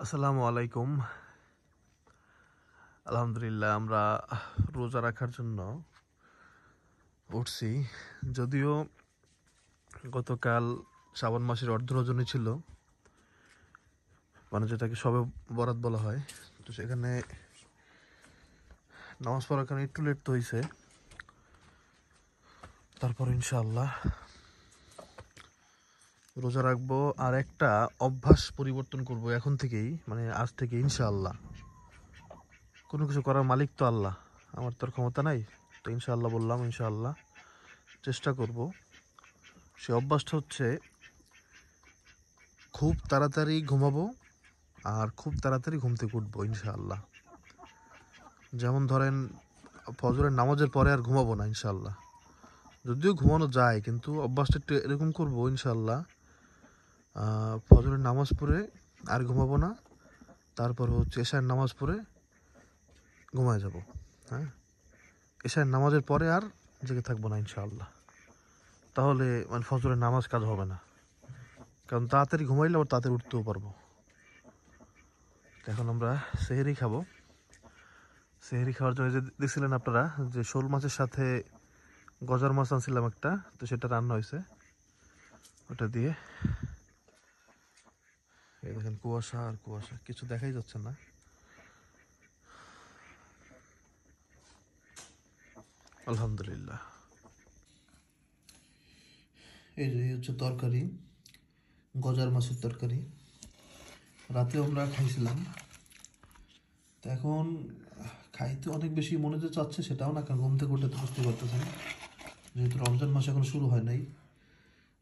আসসালামু আলাইকুম। আলহামদুলিল্লাহ আমরা রোজা রাখার জন্য উঠছি। যদিও গতকাল শ্রাবণ মাসের অর্ধ রজনী ছিল, মানে যেটাকে সবে বরাত বলা হয়। তো সেখানে নামাজ পড়ার কারণে একটু লেট তো হয়েছে। তারপর ইনশাআল্লাহ রোজা রাখবো। আর একটা অভ্যাস পরিবর্তন করব এখন থেকেই, মানে আজ থেকে ইনশাআল্লাহ। কোনো কিছু করার মালিক তো আল্লাহ, আমার তো আর ক্ষমতা নাই। তো ইনশাআল্লাহ বললাম, ইনশাআল্লাহ চেষ্টা করব। সে অভ্যাসটা হচ্ছে খুব তাড়াতাড়ি ঘুমাবো আর খুব তাড়াতাড়ি ঘুম থেকে উঠবো ইনশাআল্লাহ। যেমন ধরেন ফজরের নামাজের পরে আর ঘুমাবো না ইনশাআল্লাহ। যদিও ঘুমানো যায়, কিন্তু অভ্যাসটা একটু এরকম করবো ইনশাআল্লাহ। ফজরের নামাজ পড়ে আর ঘুমাবো না, তারপর হচ্ছে এশার নামাজ পড়ে ঘুমায় যাব। হ্যাঁ, এশার নামাজের পরে আর জেগে থাকবো না ইনশাআল্লাহ। তাহলে মানে ফজরের নামাজ কাজ হবে না, কারণ তাড়াতাড়ি ঘুমাইলে আবার তাড়াতাড়ি উঠতেও পারবো। এখন আমরা সেহরি খাবো। সেহরি খাওয়ার জন্য যে দেখছিলেন আপনারা যে শোল মাছের সাথে গজার মাছ আনছিলাম একটা, তো সেটা রান্না হয়েছে ওটা দিয়ে। এই দেখেন কুয়াশা আর কুয়াশা, কিছু দেখাই যাচ্ছে না। আলহামদুলিল্লাহ। এই যে হচ্ছে তরকারি, গজার মাছের তরকারি। রাতে আমরা খাইছিলাম। তো এখন খাইতে অনেক বেশি মনে যে চাচ্ছে সেটাও না, কারণ ঘুম থেকে উঠে তো বুঝতে পারতেছেন, যেহেতু রমজান মাস এখন শুরু হয় নাই।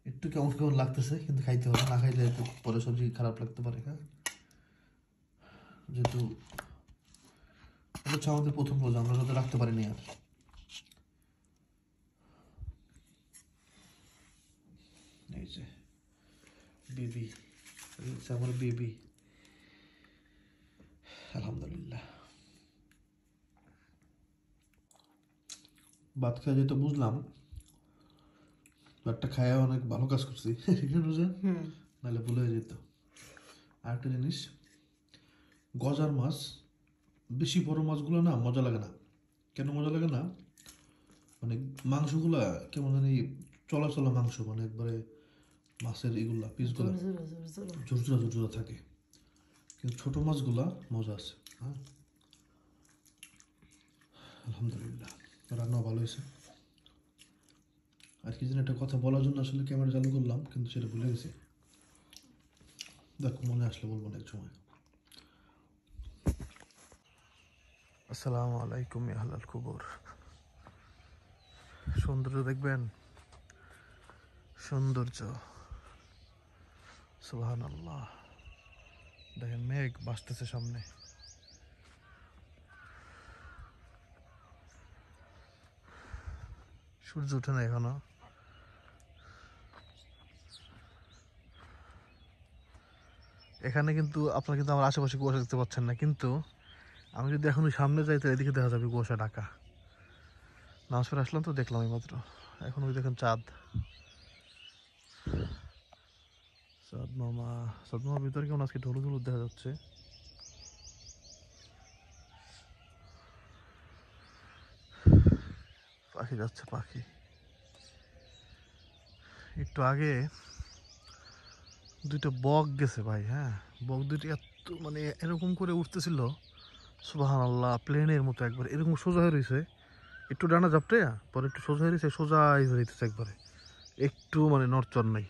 একটু কেমন কেমন লাগতেছে, কিন্তু খাইতে হবে, না খাইলে একটু পরে সবজি খারাপ লাগতে পারে। হ্যাঁ, যেহেতু এটা হচ্ছে আমাদের প্রথম রোজা, আমরা রোজা রাখতে পারিনি আর। এই যে বেবি, আমার বেবি। আলহামদুলিল্লাহ। ভাত খাওয়া যেটা বুঝলাম, ভাতটা খায় অনেক ভালো কাজ করছি রোজা, নাহলে ভুলে যেত। আর একটা জিনিস, গজার মাছ বেশি বড় মাছগুলো না মজা লাগে না। কেন মজা লাগে না, মানে মাংসগুলা কেমন জানি চলা মাংস, মানে একবারে মাছের এগুলা পিসগুলা ঝুরঝুরা ঝুরঝুরা থাকে। কিন্তু ছোট মাছগুলা মজা আছে। হ্যাঁ, আলহামদুলিল্লাহ, রান্না ভালো হয়েছে। আর কি যেন একটা কথা বলার জন্য আসলে ক্যামেরা চালু করলাম, কিন্তু সেটা ভুলে গেছি। দেখো, মনে আসলে বলবো না এক সময়। আসসালামু আলাইকুম আহলাল কুবুর। সৌন্দর্য দেখবেন, সৌন্দর্য, সুবহানাল্লাহ। দেখেন মেঘ ভাসতেছে সামনে। সূর্য ওঠে না এখনো। এখানে কিন্তু আপনারা কিন্তু আমার আশেপাশে কুয়াশা দেখতে পাচ্ছেন না, কিন্তু আমি যদি এখন সামনে যাই তো এদিকে দেখা যাবে কুয়াশা ঢাকা। নামাজ পড়ে আসলাম তো দেখলাম এই মাত্র। এখন ওই দেখেন চাঁদ, চাঁদ মামা। চাঁদ মামার ভিতরে কেমন আজকে হলুদ হলুদ দেখা যাচ্ছে। পাখি যাচ্ছে, পাখি। একটু আগে দুইটা বক গেছে ভাই। হ্যাঁ, বক দুইটা এত মানে এরকম করে উঠতেছিল, সুবহানাল্লাহ, প্লেনের মতো একবার এরকম সোজা হয়ে রয়েছে। একটু ডানা ঝাপটে পরে একটু সোজা হয়ে রয়েছে, সোজা হয়ে রয়েছে একবারে, একটু মানে নড়চড় নাই।